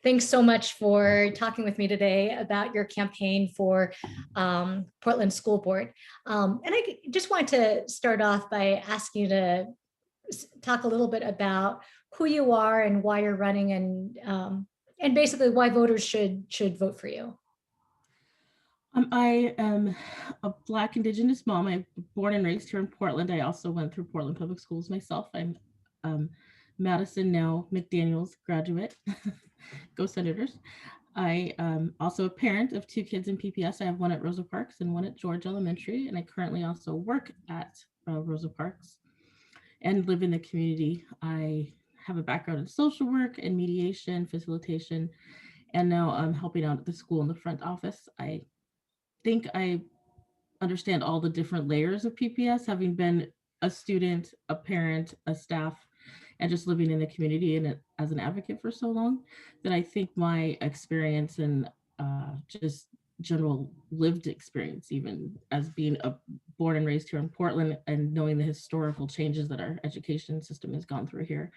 Thanks so much for talking with me today about your campaign for Portland School Board. And I just want to start off by asking you to talk a little bit about who you are and why you're running, and basically why voters should vote for you. I am a Black Indigenous mom. I'm born and raised here in Portland. I also went through Portland Public Schools myself. I'm Madison now McDaniels graduate. Go Senators. I am also a parent of 2 kids in PPS. I have one at Rosa Parks and one at George Elementary, and I currently also work at Rosa Parks and live in the community. I have a background in social work and mediation, facilitation, and now I'm helping out at the school in the front office. I think I understand all the different layers of PPS, having been a student, a parent, a staff, and just living in the community and as an advocate for so long, that I think my experience and just general lived experience, even as being born and raised here in Portland and knowing the historical changes that our education system has gone through here,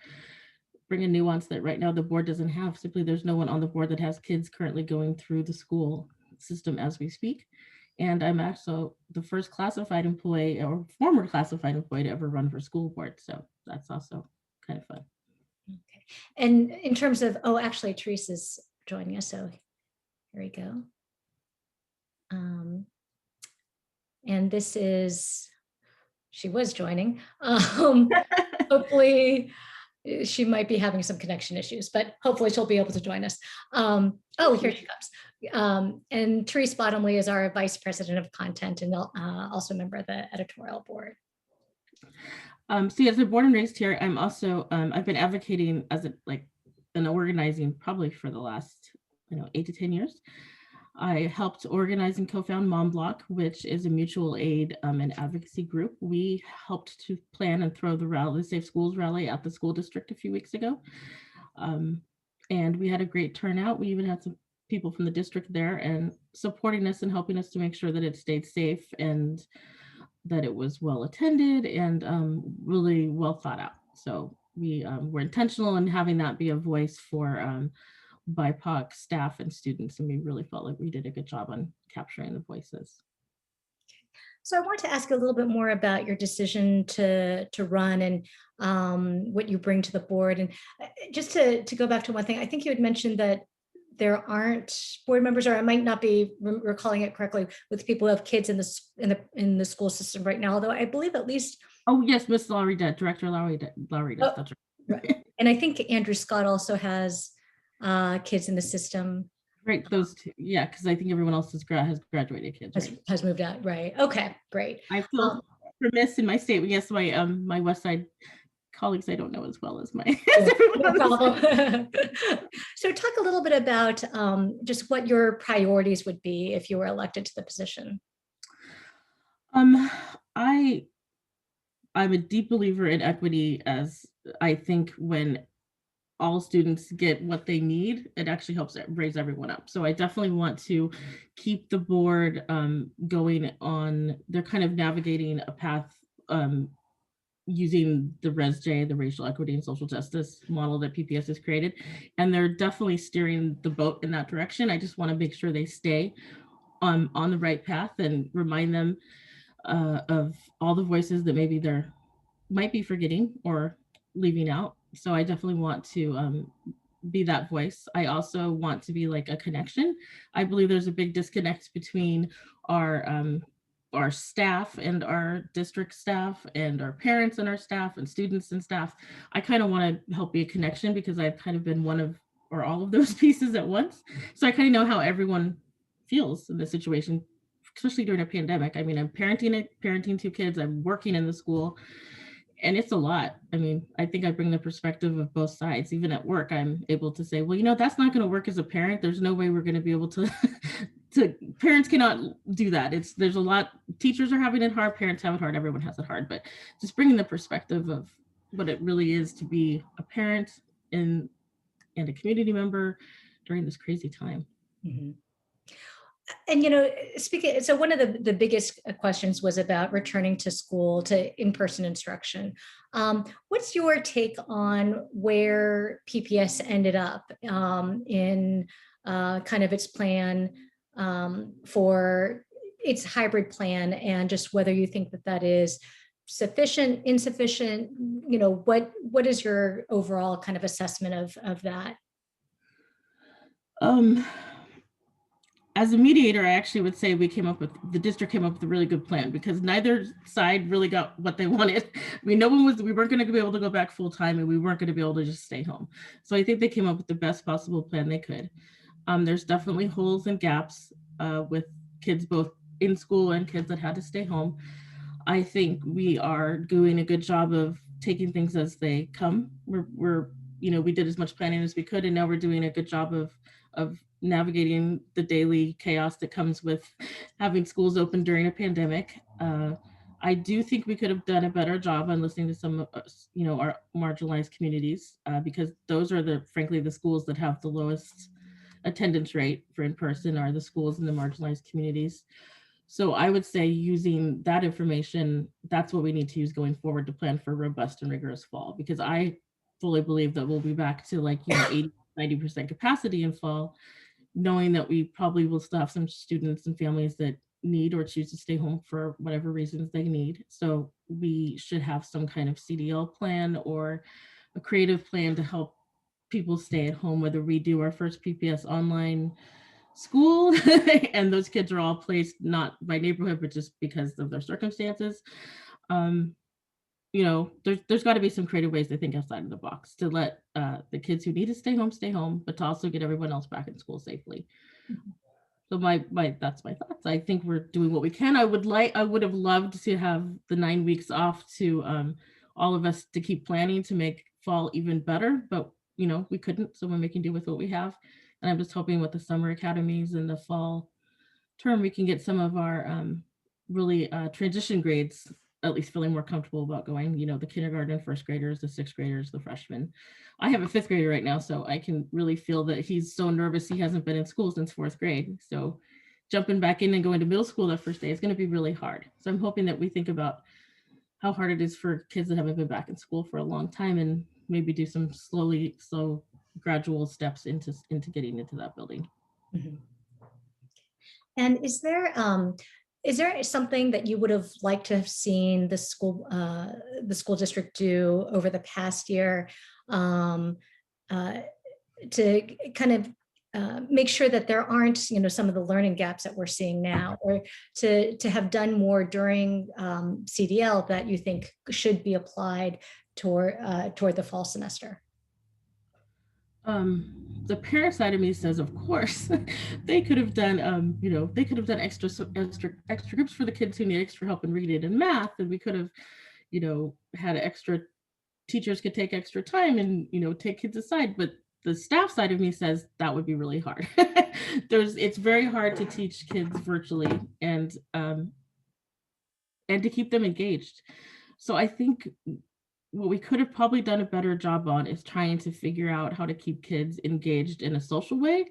bring a nuance that right now the board doesn't have. Simply, there's no one on the board that has kids currently going through the school system as we speak. And I'm also the first classified employee or former classified employee to ever run for school board. So that's also kind of fun. Okay. And in terms of, oh, actually, Teresa's joining us. So here we go. And this is, she was joining. Hopefully, she might be having some connection issues, but hopefully she'll be able to join us. Oh, here she comes. And Therese Bottomley is our Vice President of Content and also a member of the editorial board. So as a born and raised here, I'm also, I've been advocating as an organizing probably for the last, 8 to 10 years. I helped organize and co-found Mom Block, which is a mutual aid and advocacy group. We helped to plan and throw the Safe Schools rally at the school district a few weeks ago. And we had a great turnout. We even had some people from the district there and supporting us and helping us to make sure that it stayed safe and that it was well attended and really well thought out. So we were intentional in having that be a voice for BIPOC staff and students, and we really felt like we did a good job on capturing the voices. So I want to ask a little bit more about your decision to run and what you bring to the board. And just to go back to one thing, I think you had mentioned that there aren't board members, or I might not be recalling it correctly, with people who have kids in the school system right now, although I believe at least. Oh yes, Miss Lowry did, Director Lowry does. Oh, that's right. And I think Andrew Scott also has kids in the system. Right, those two, yeah, because I think everyone else has graduated kids. Right? Has moved out, right? Okay, great. I feel remiss in my statement. Yes, my West Side colleagues I don't know as well as my. No problem. So talk a little bit about just what your priorities would be if you were elected to the position. I'm a deep believer in equity, as I think when all students get what they need, it actually helps raise everyone up. So I definitely want to keep the board going on. They're kind of navigating a path using the RES-J, the racial equity and social justice model that PPS has created. And they're definitely steering the boat in that direction. I just want to make sure they stay on the right path and remind them of all the voices that maybe they're might be forgetting or leaving out. So I definitely want to be that voice. I also want to be like a connection. I believe there's a big disconnect between our staff and our district staff and our parents and our staff and students and staff. I kind of want to help be a connection because I've kind of been one of or all of those pieces at once. So I kind of know how everyone feels in this situation, especially during a pandemic. I mean, I'm parenting 2 kids, I'm working in the school, and it's a lot. I mean, I think I bring the perspective of both sides. Even at work, I'm able to say, well, that's not going to work as a parent. There's no way we're going to be able to, parents cannot do that. There's a lot, teachers are having it hard, parents have it hard, everyone has it hard, but just bringing the perspective of what it really is to be a parent and a community member during this crazy time. Mm-hmm. And, speaking, so one of the biggest questions was about returning to school, to in-person instruction. What's your take on where PPS ended up in kind of its plan for its hybrid plan, and just whether you think that that is sufficient, insufficient? What is your overall kind of assessment of that? As a mediator, I actually would say the district came up with a really good plan, because neither side really got what they wanted. I mean, we weren't going to be able to go back full time, and we weren't going to be able to just stay home. So I think they came up with the best possible plan they could. There's definitely holes and gaps with kids both in school and kids that had to stay home. I think we are doing a good job of taking things as they come. We did as much planning as we could, and now we're doing a good job of navigating the daily chaos that comes with having schools open during a pandemic. I do think we could have done a better job on listening to some, our marginalized communities, because those are frankly, the schools that have the lowest attendance rate for in-person are the schools in the marginalized communities. So I would say, using that information, that's what we need to use going forward to plan for a robust and rigorous fall, because I fully believe that we'll be back to 80, 90% capacity in fall, knowing that we probably will still have some students and families that need or choose to stay home for whatever reasons they need. So we should have some kind of CDL plan or a creative plan to help people stay at home, whether we do our first PPS online school and those kids are all placed not by neighborhood, but just because of their circumstances. There's got to be some creative ways to think outside of the box to let the kids who need to stay home, but to also get everyone else back in school safely. So that's my thoughts. I think we're doing what we can. I would have loved to have the 9 weeks off to all of us to keep planning to make fall even better, but we couldn't. So we're making do with what we have. And I'm just hoping with the summer academies and the fall term, we can get some of our really transition grades at least feeling more comfortable about going, the kindergarten, first graders, the sixth graders, the freshmen. I have a fifth grader right now, so I can really feel that he's so nervous. He hasn't been in school since fourth grade. So jumping back in and going to middle school that first day is going to be really hard. So I'm hoping that we think about how hard it is for kids that haven't been back in school for a long time, and maybe do some slow, gradual steps into getting into that building. Mm-hmm. And is there something that you would have liked to have seen the school district do over the past year to kind of make sure that there aren't, some of the learning gaps that we're seeing now, or to have done more during CDL that you think should be applied toward the fall semester? The parent side of me says, of course, they could have done, extra groups for the kids who need extra help in reading and math, and we could have, had extra teachers could take extra time and take kids aside. But the staff side of me says that would be really hard. It's very hard to teach kids virtually and to keep them engaged. So I think what we could have probably done a better job on is trying to figure out how to keep kids engaged in a social way,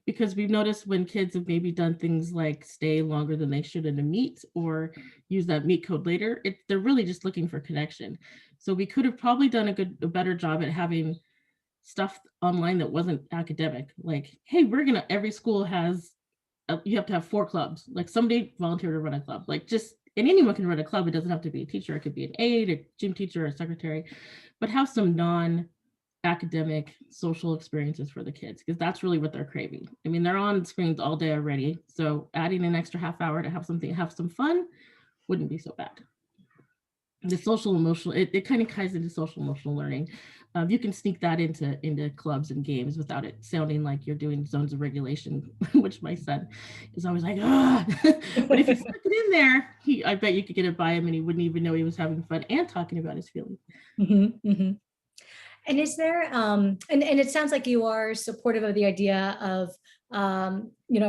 because we've noticed when kids have maybe done things like stay longer than they should in a meet or use that meet code later, they're really just looking for connection. So we could have probably done a better job at having stuff online that wasn't academic. Like, hey, every school has, you have to have 4 clubs. Like, somebody volunteer to run a club. And anyone can run a club. It doesn't have to be a teacher. It could be an aide, a gym teacher, a secretary, but have some non-academic social experiences for the kids, because that's really what they're craving. I mean, they're on screens all day already. So adding an extra half hour to have some fun wouldn't be so bad. The social emotional, it kind of ties into social emotional learning. You can sneak that into clubs and games without it sounding like you're doing zones of regulation, which my son is always like, ah. But if you stuck it in there, I bet you could get it by him and he wouldn't even know he was having fun and talking about his feelings. Mm-hmm, mm-hmm. And is there, and it sounds like you are supportive of the idea of, a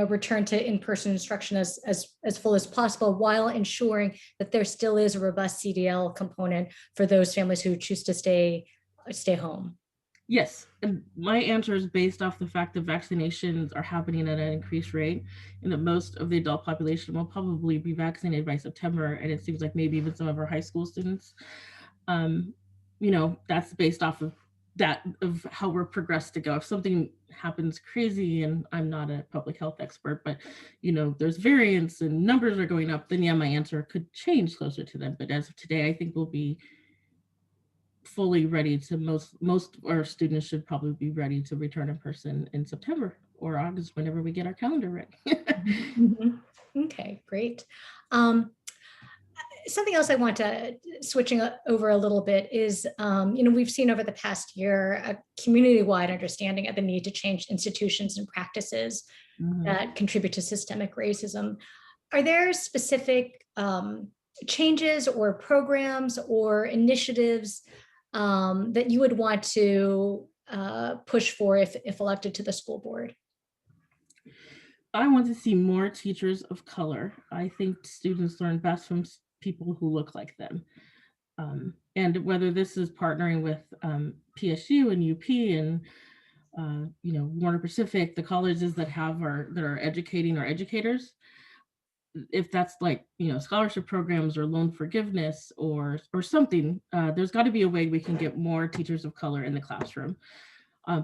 return to in-person instruction as full as possible, while ensuring that there still is a robust CDL component for those families who choose to stay home. Yes, and my answer is based off the fact that vaccinations are happening at an increased rate, and that most of the adult population will probably be vaccinated by September, and it seems like maybe even some of our high school students. Um, that's based off of that, of how we're progressed to go. If something happens crazy, and I'm not a public health expert, but there's variants and numbers are going up, then yeah, my answer could change closer to them. But as of today, I think we'll be fully ready to, most of our students should probably be ready to return in person in September or August, whenever we get our calendar ready. Mhm. Okay, great. Something else I want to switching over a little bit is, we've seen over the past year a community-wide understanding of the need to change institutions and practices Mhm. that contribute to systemic racism. Are there specific changes or programs or initiatives that you would want to push for if elected to the school board? I want to see more teachers of color. I think students learn best from people who look like them. And whether this is partnering with PSU and UP and Warner Pacific, the colleges that are educating our educators, if that's like scholarship programs or loan forgiveness or something, there's got to be a way we can get more teachers of color in the classroom.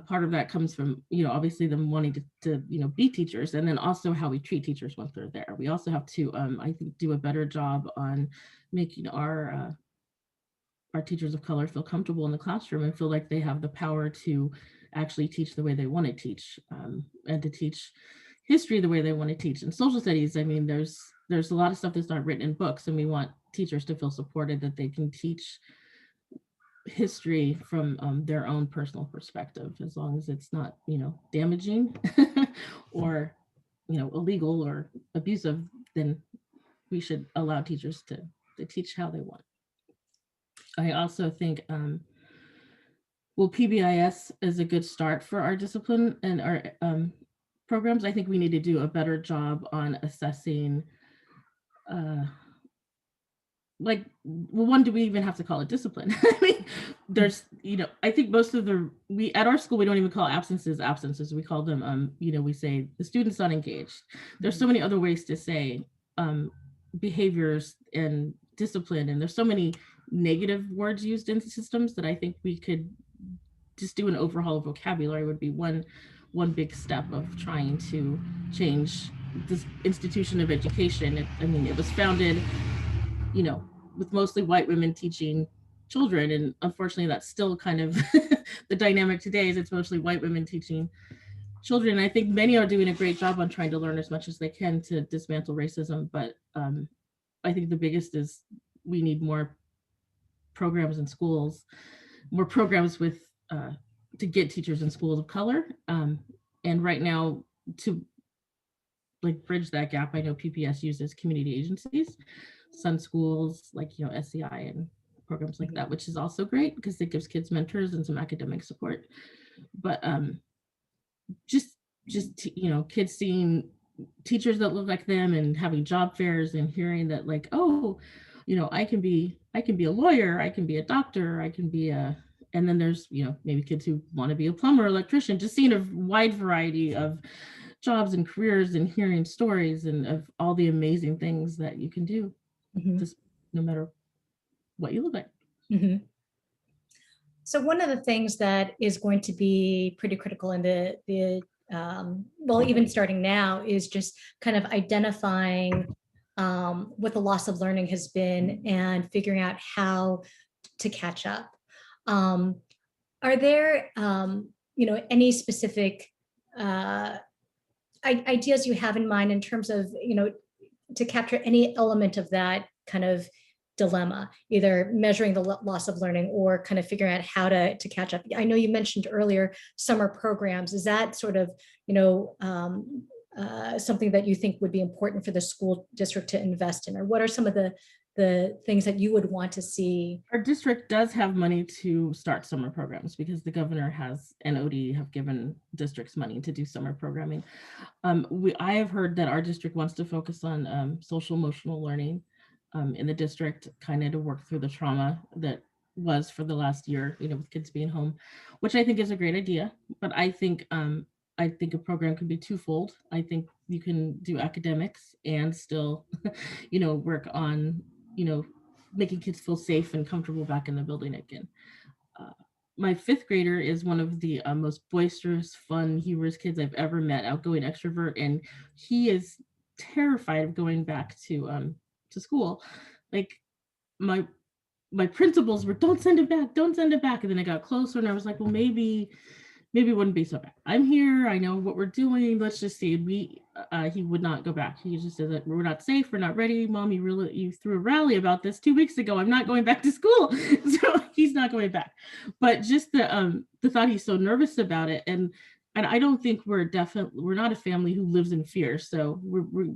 Part of that comes from obviously them wanting to be teachers, and then also how we treat teachers once they're there. We also have to I think do a better job on making our teachers of color feel comfortable in the classroom and feel like they have the power to actually teach the way they want to teach, and to teach history the way they want to teach. And social studies, I mean, there's a lot of stuff that's not written in books, and we want teachers to feel supported that they can teach history from their own personal perspective, as long as it's not damaging or illegal or abusive. Then we should allow teachers to teach how they want. I also think PBIS is a good start for our discipline and our programs. I think we need to do a better job on assessing, uh, one, do we even have to call it discipline? I mean, there's, I think most of we at our school, we don't even call absences. We call them, we say the student's not engaged. There's so many other ways to say behaviors and discipline, and there's so many negative words used in systems that I think we could just do an overhaul of vocabulary would be one big step of trying to change this institution of education. It was founded, with mostly white women teaching children, and unfortunately that's still kind of the dynamic today, is it's mostly white women teaching children. I think many are doing a great job on trying to learn as much as they can to dismantle racism, but I think the biggest is we need more programs in schools, more programs with to get teachers in schools of color. And right now, to bridge that gap, I know PPS uses community agencies, Sun Schools, SCI and programs like that, which is also great because it gives kids mentors and some academic support. But just kids seeing teachers that look like them and having job fairs and hearing that I can be a lawyer, I can be a doctor, I can be a, and then there's maybe kids who want to be a plumber, electrician, just seeing a wide variety of jobs and careers and hearing stories and of all the amazing things that you can do, just no matter what you look like. Mm-hmm. So one of the things that is going to be pretty critical in well, even starting now, is just kind of identifying what the loss of learning has been and figuring out how to catch up. Are there, any specific ideas you have in mind in terms of, to capture any element of that kind of dilemma, either measuring the loss of learning or kind of figuring out how to catch up? I know you mentioned earlier summer programs. Is that sort of, something that you think would be important for the school district to invest in? Or what are some of the things that you would want to see? Our district does have money to start summer programs because the governor and OD have given districts money to do summer programming. I have heard that our district wants to focus on social emotional learning in the district, kind of to work through the trauma that was for the last year, with kids being home, which I think is a great idea. But I think a program can be twofold. I think you can do academics and still, work on, making kids feel safe and comfortable back in the building again. Uh, my fifth grader is one of the most boisterous, fun, humorous kids I've ever met, outgoing extrovert, and he is terrified of going back to school. Like my my principles were, don't send it back, don't send it back. And then I got closer and I was like, well, maybe it wouldn't be so bad. I'm here. I know what we're doing. Let's just see. He would not go back. He just said that we're not safe. We're not ready. Mom, you threw a rally about this 2 weeks ago. I'm not going back to school. So he's not going back. But just the thought, he's so nervous about it. And I don't think we're not a family who lives in fear. So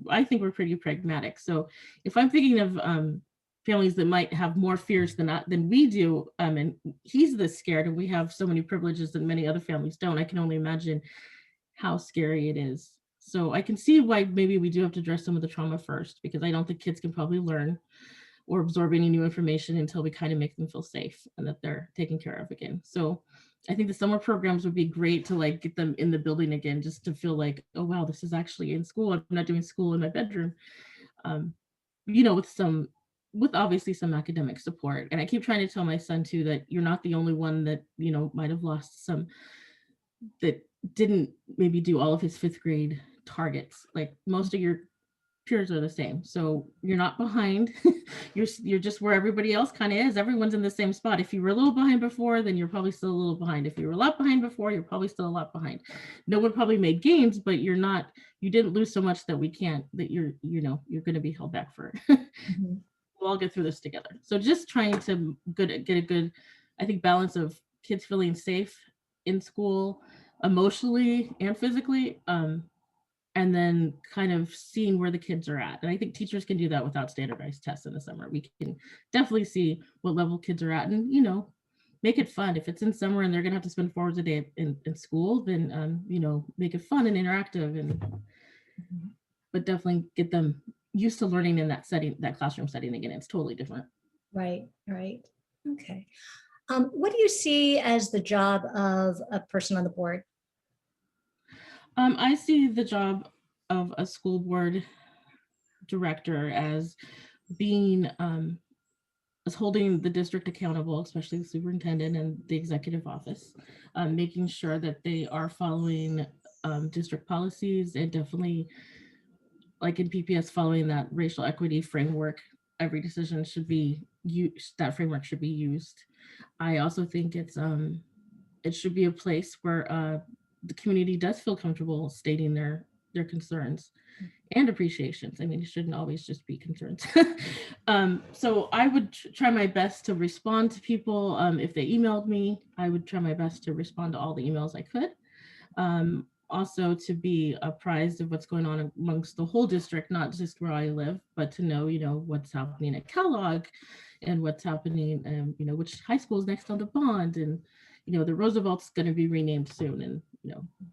I think we're pretty pragmatic. So if I'm thinking of families that might have more fears than we do, and he's this scared, and we have so many privileges that many other families don't. I can only imagine how scary it is. So I can see why maybe we do have to address some of the trauma first, because I don't think kids can probably learn or absorb any new information until we kind of make them feel safe and that they're taken care of again. So I think the summer programs would be great to like get them in the building again, just to feel like, oh wow, this is actually in school. I'm not doing school in my bedroom. With obviously some academic support. And I keep trying to tell my son too that you're not the only one that, might have lost some, that didn't maybe do all of his fifth grade targets. Like most of your peers are the same. So you're not behind. you're just where everybody else kind of is. Everyone's in the same spot. If you were a little behind before, then you're probably still a little behind. If you were a lot behind before, you're probably still a lot behind. No one probably made gains, but you didn't lose so much that you're going to be held back for it. Mm-hmm. We'll all get through this together. So just trying to get a good, I think, balance of kids feeling safe in school, emotionally and physically, and then kind of seeing where the kids are at. And I think teachers can do that without standardized tests in the summer. We can definitely see what level kids are at and, make it fun. If it's in summer and they're going to have to spend 4 hours a day in school, then, make it fun and interactive, but definitely get them used to learning in that setting, that classroom setting again. It's totally different. Right. Okay. What do you see as the job of a person on the board? I see the job of a school board director as being, as holding the district accountable, especially the superintendent and the executive office, making sure that they are following district policies, and definitely, like in PPS, following that racial equity framework. Every decision should be used, that framework should be used. I also think it should be a place where the community does feel comfortable stating their concerns and appreciations. I mean, it shouldn't always just be concerns. So I would try my best to respond to people. If they emailed me, I would try my best to respond to all the emails I could. Also to be apprised of what's going on amongst the whole district, not just where I live, but to know, what's happening at Kellogg and what's happening, which high school is next on the bond, and, the Roosevelt's going to be renamed soon, and,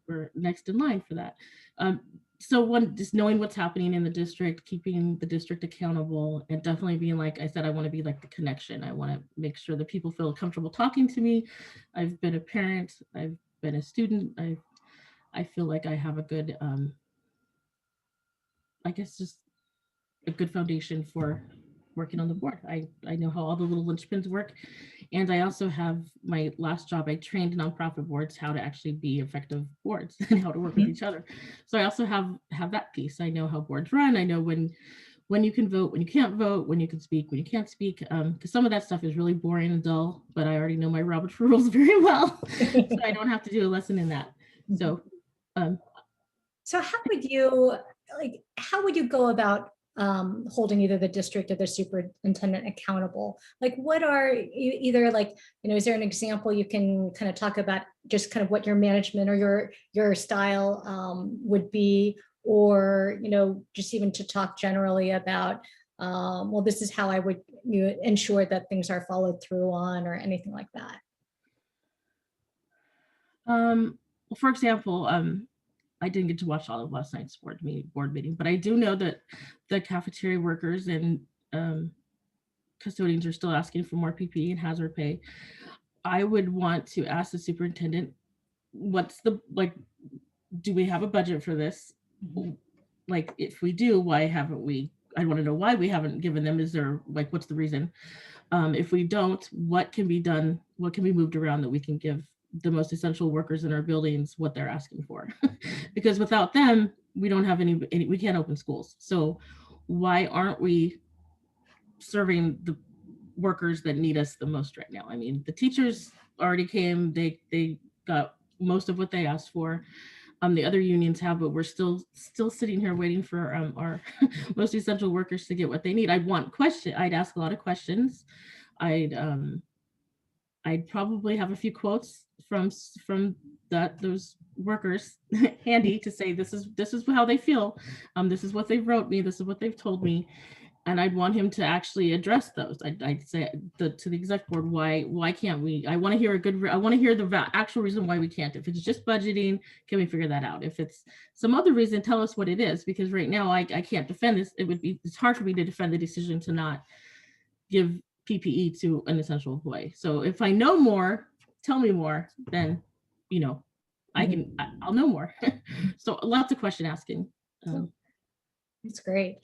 we're next in line for that. So just knowing what's happening in the district, keeping the district accountable, and definitely being, like I said, I want to be like the connection. I want to make sure that people feel comfortable talking to me. I've been a parent, I've been a student, I feel like I have a good, I guess, just a good foundation for working on the board. I know how all the little linchpins work. And I also have my last job, I trained nonprofit boards how to actually be effective boards and how to work with each other. So I also have that piece. I know how boards run. I know when you can vote, when you can't vote, when you can speak, when you can't speak, because some of that stuff is really boring and dull, but I already know my Robert's rules very well. So I don't have to do a lesson in that. So how would you go about holding either the district or the superintendent accountable? Like, what are you either like, is there an example you can kind of talk about, just kind of what your management or your style would be, or, just even to talk generally about, well, this is how I would ensure that things are followed through on, or anything like that? For example, I didn't get to watch all of last night's board meeting, but I do know that the cafeteria workers and custodians are still asking for more PPE and hazard pay. I would want to ask the superintendent, what's the, like, do we have a budget for this? Like, if we do, why haven't we? I want to know why we haven't given them. Is there, like, what's the reason? If we don't, what can be done? What can be moved around that we can give the most essential workers in our buildings what they're asking for? Because without them, we don't have any, we can't open schools. So why aren't we serving the workers that need us the most right now? I mean, the teachers already came, they got most of what they asked for. The other unions have, but we're still sitting here waiting for our most essential workers to get what they need. I'd ask a lot of questions. I'd probably have a few quotes from those workers handy to say, this is how they feel. This is what they've wrote me. This is what they've told me. And I'd want him to actually address those. I'd say to the exec board, why can't we? I want to hear the actual reason why we can't. If it's just budgeting, can we figure that out? If it's some other reason, tell us what it is. Because right now I can't defend this. It's hard for me to defend the decision to not give PPE to an essential employee. So if I know more, tell me more, then, I'll know more. So lots of question asking. That's great.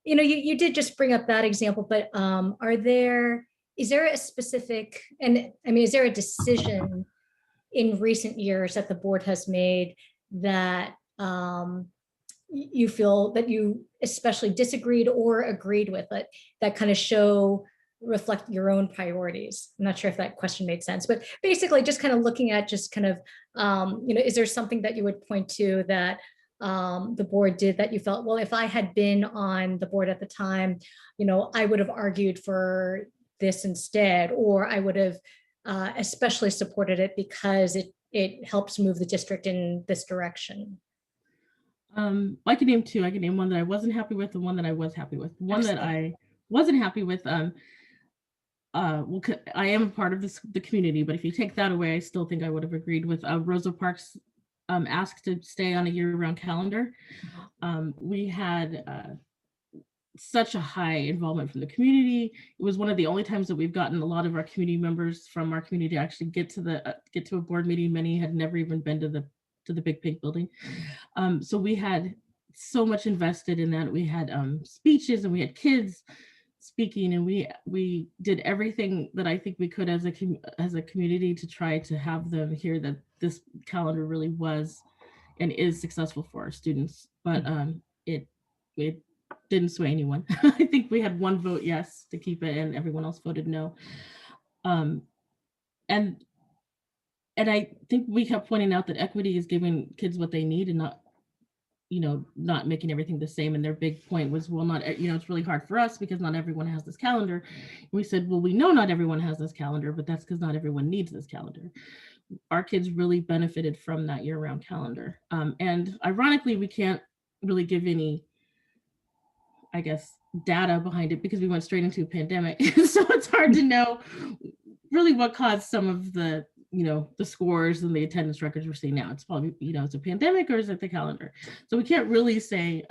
You did just bring up that example, but is there a specific, and I mean, is there a decision in recent years that the board has made that you feel that you especially disagreed or agreed with, it, that kind of reflect your own priorities? I'm not sure if that question made sense, but basically just kind of looking at just kind of, is there something that you would point to that the board did that you felt, well, if I had been on the board at the time, I would have argued for this instead, or I would have especially supported it because it helps move the district in this direction? I can name two. I can name one that I wasn't happy with and one that I was happy with. One that I wasn't happy with, well, I am a part of the community, but if you take that away, I still think I would have agreed with Rosa Parks asked to stay on a year-round calendar. We had such a high involvement from the community. It was one of the only times that we've gotten a lot of our community members from our community to actually get to a board meeting. Many had never even been to the Big Pink building. So we had so much invested in that. We had speeches and we had kids speaking, and we did everything that I think we could as a community to try to have them hear that this calendar really was and is successful for our students. But it didn't sway anyone. I think we had one vote yes to keep it, and everyone else voted no. And I think we kept pointing out that equity is giving kids what they need and not making everything the same. And their big point was, well, it's really hard for us because not everyone has this calendar. And we said, well, we know not everyone has this calendar, but that's because not everyone needs this calendar. Our kids really benefited from that year-round calendar. And ironically, we can't really give any, I guess, data behind it because we went straight into a pandemic. So it's hard to know really what caused some of the scores and the attendance records we're seeing now. It's probably, it's a pandemic, or is it the calendar? So we can't really say,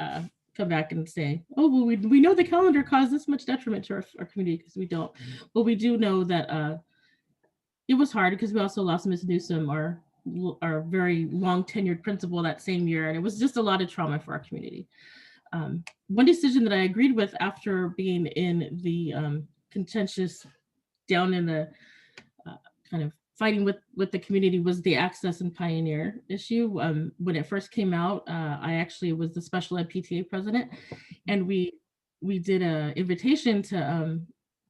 come back and say, oh, well, we know the calendar caused this much detriment to our community, because we don't. But we do know that it was hard because we also lost Ms. Newsom, our very long tenured principal, that same year. And it was just a lot of trauma for our community. One decision that I agreed with after being in the contentious, down in the kind of fighting with the community, was the access and pioneer issue. When it first came out, I actually was the special ed PTA president, and we did an invitation to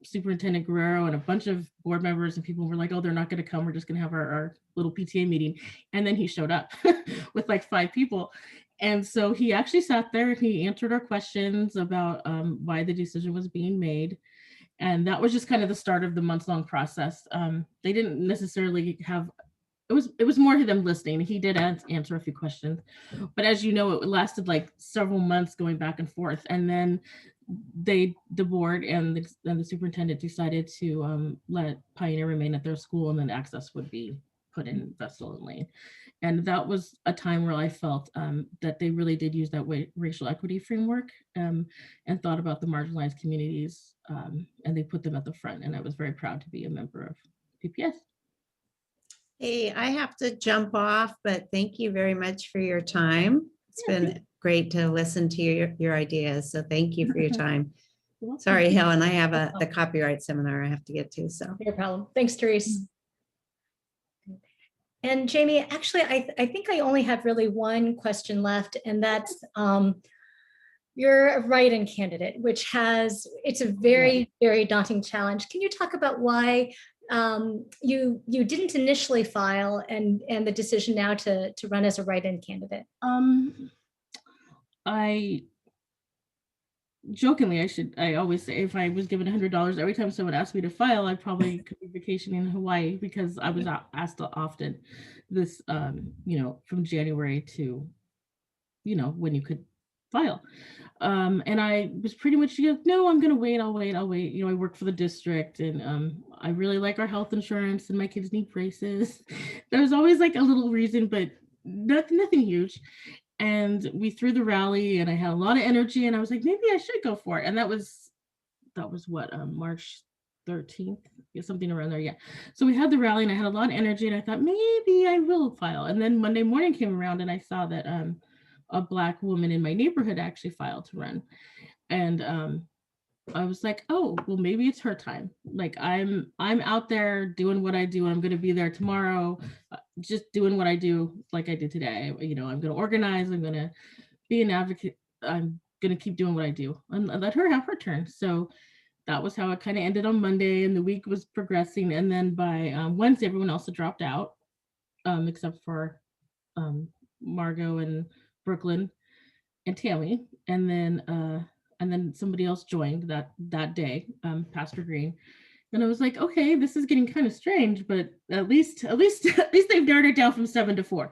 Superintendent Guerrero, and a bunch of board members and people were like, oh, they're not going to come. We're just going to have our little PTA meeting. And then he showed up with like 5 people. And so he actually sat there and he answered our questions about why the decision was being made. And that was just kind of the start of the months-long process. They didn't necessarily have, it was more to them listening. He did answer a few questions, but as you know, it lasted like several months going back and forth. And then the board and the superintendent decided to let Pioneer remain at their school, and then access would be put in Vestal and Lane. And that was a time where I felt that they really did use that racial equity framework and thought about the marginalized communities, and they put them at the front. And I was very proud to be a member of PPS. Hey, I have to jump off, but thank you very much for your time. It's been great to listen to your ideas. So thank you for your time. Sorry, Helen, I have the copyright seminar I have to get to. So No problem. Thanks, Therese. And Jamie, actually, I think I only have really one question left, and that's you're a write-in candidate, which it's a very, very daunting challenge. Can you talk about why you didn't initially file and the decision now to run as a write-in candidate? I jokingly, I always say if I was given $100 every time someone asked me to file, I probably could be vacationing in Hawaii, because I was asked often this, from January to, when you could file. And I was pretty much, no, I'm going to wait. I'll wait. I work for the district, and I really like our health insurance, and my kids need braces. There was always like a little reason, but nothing huge. And we threw the rally, and I had a lot of energy, and I was like, maybe I should go for it. And that was what, March 13th, something around there. Yeah. So we had the rally, and I had a lot of energy, and I thought maybe I will file. And then Monday morning came around, and I saw that a Black woman in my neighborhood actually filed to run. And I was like, oh, well, maybe it's her time. Like I'm out there doing what I do, and I'm going to be there tomorrow, just doing what I do like I did today. I'm going to organize, I'm going to be an advocate, I'm going to keep doing what I do, and let her have her turn. So that was how it kind of ended on Monday, and the week was progressing. And then by Wednesday, everyone else had dropped out, except for Margot and Brooklyn and Tammy. And then somebody else joined that day, Pastor Green. And I was like, okay, this is getting kind of strange, but at least they've narrowed it down from 7 to 4.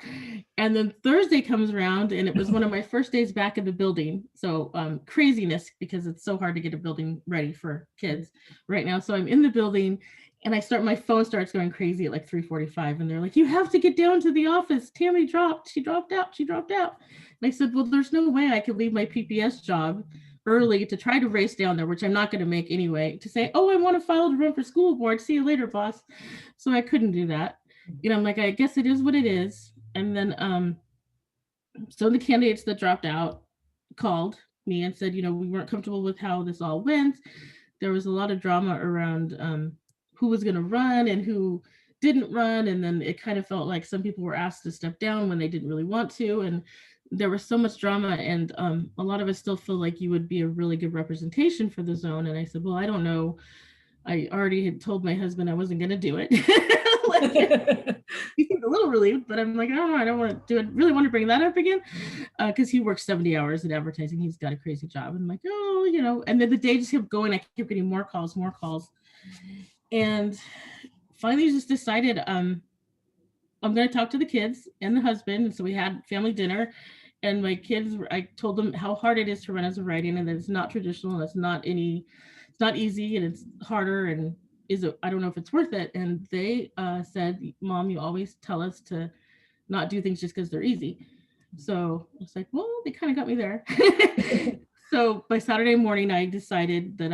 And then Thursday comes around, and it was one of my first days back in the building. So craziness, because it's so hard to get a building ready for kids right now. So I'm in the building, and my phone starts going crazy at like 3:45, and they're like, you have to get down to the office. Tammy she dropped out. And I said, well, there's no way I could leave my PPS job early to try to race down there, which I'm not going to make anyway, to say, oh, I want to file to run for school board. See you later, boss. So I couldn't do that. I'm like, I guess it is what it is. And then, so the candidates that dropped out called me and said, we weren't comfortable with how this all went. There was a lot of drama around who was going to run and who didn't run. And then it kind of felt like some people were asked to step down when they didn't really want to. And there was so much drama, and a lot of us still feel like you would be a really good representation for the zone. And I said, well, I don't know. I already had told my husband I wasn't going to do it. He seemed a little relieved, but I'm like, I don't want to do it. Really want to bring that up again, because he works 70 hours in advertising. He's got a crazy job. And I'm like, oh, and then the day just kept going. I kept getting more calls. And finally just decided I'm going to talk to the kids and the husband. And so we had family dinner, and my kids, I told them how hard it is to run as a write-in, and that it's not traditional, and it's not easy, and it's harder, and I don't know if it's worth it. And they said, Mom, you always tell us to not do things just because they're easy. So I was like, well, they kind of got me there. So by Saturday morning, I decided that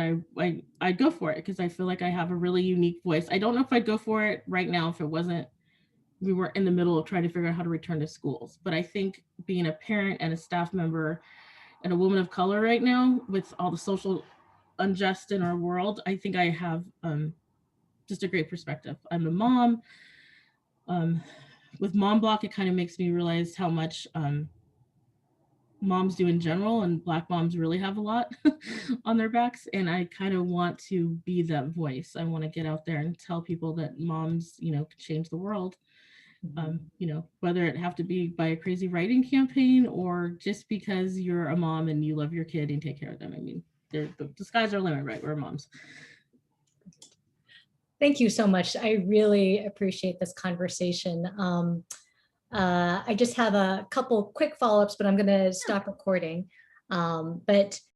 I'd go for it, because I feel like I have a really unique voice. I don't know if I'd go for it right now if we were in the middle of trying to figure out how to return to schools. But I think being a parent and a staff member and a woman of color right now, with all the social unjust in our world, I think I have just a great perspective. I'm a mom. With Mom Block, it kind of makes me realize how much moms do in general, and Black moms really have a lot on their backs. And I kind of want to be that voice. I want to get out there and tell people that moms, can change the world. Whether it have to be by a crazy writing campaign, or just because you're a mom and you love your kid and take care of them. I mean, the skies are the limit, right? We're moms. Thank you so much. I really appreciate this conversation. I just have a couple quick follow-ups, but I'm going to stop recording. But